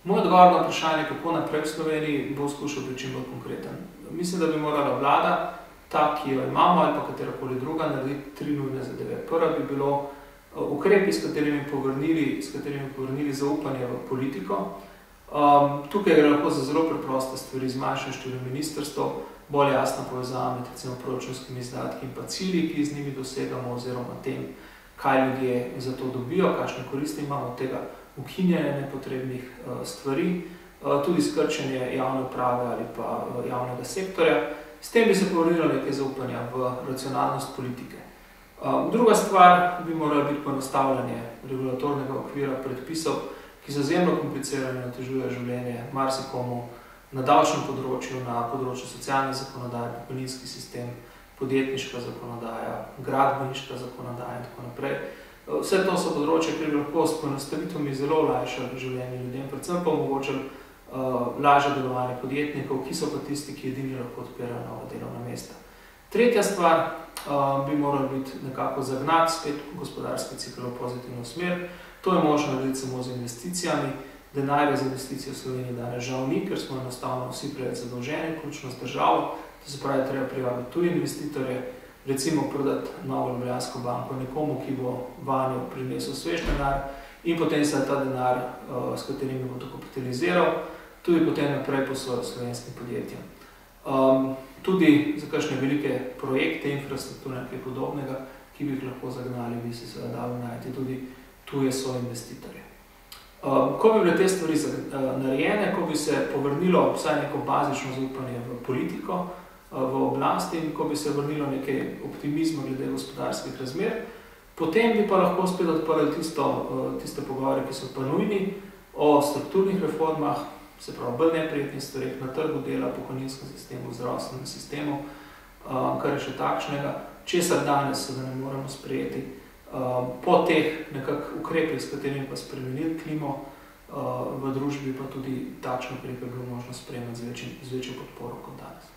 Moj odgovor na vprašanje, kako naprej v Sloveniji, bo skušal biti čim bolj konkreten. Mislim, da bi morala vlada, ta, ki jo imamo, ali pa katerakoli druga, narediti 3 nujne zadeve. Prva bi bilo ukrepi, s katerimi povrnili zaupanje v politiko. Tukaj gre lahko za zelo preproste stvari, zmanjšanje števila ministrstev, bolj jasna povezava med recimo proračunskimi izdatki in pa cilji, ki z njimi dosegamo, oziroma tem, kaj ljudje za to dobijo, kakšne koristi imamo od tega, ukinjanje nepotrebnih stvari, tudi skrčenje javne uprave ali pa javnega sektorja. S tem bi se povrnilo nekaj zaupanja v racionalnost politike. Druga stvar bi morala biti poenostavljanje regulatornega okvira predpisov, ki so izjemno komplicirani in otežujejo življenje marsikomu na davčnem področju, na področju socialne zakonodaje, pokojninski sistem, podjetniška zakonodaja, gradbeniška zakonodaja in tako naprej. Vse to so področje, ki bi lahko s poenostavitvami zelo olajšali življenje ljudem, predvsem pa omogočili lažje delovanje podjetnikov, ki so pa tisti, ki edini lahko odpirajo nova delovna mesta. Tretja stvar bi morala biti nekako zagnati spet gospodarski cikel v pozitivno smer. To je možno narediti samo z investicijami. Denarja za investicijo v Sloveniji danes žal ni, ker smo enostavno vsi preveč zadolženi, vključno z državo. To se pravi, treba privabiti tuje investitorje, recimo prodati Novo Ljubljansko banko nekomu, ki bo vanjo prinesel svež denar in potem se ta denar, s katerim bo to kapitaliziral, tudi potem naprej posojal slovenskim podjetjem. Tudi za kakšne velike projekte, infrastrukture, nekaj podobnega, ki bi jih lahko zagnali, bi se seveda dalo najti tudi tuje soinvestitorje. Ko bi bile te stvari narejene, ko bi se povrnilo vsaj neko bazično zaupanje v politiko, v oblasti in ko bi se vrnilo nekaj optimizma glede gospodarskih razmer, potem bi pa lahko spet odprli tiste pogovore, ki so pa nujni, o strukturnih reformah, se pravi bolj neprijetnih stvareh na trgu dela, pokojninskem sistemu, zdravstvenem sistemu, kar je še takšnega, česar danes se da ne moremo sprejeti. Po teh nekako ukrepih, s katerimi pa spremenili klimo v družbi, pa tudi takšne ukrepe bilo možno sprejemati z večjo podporo kot danes.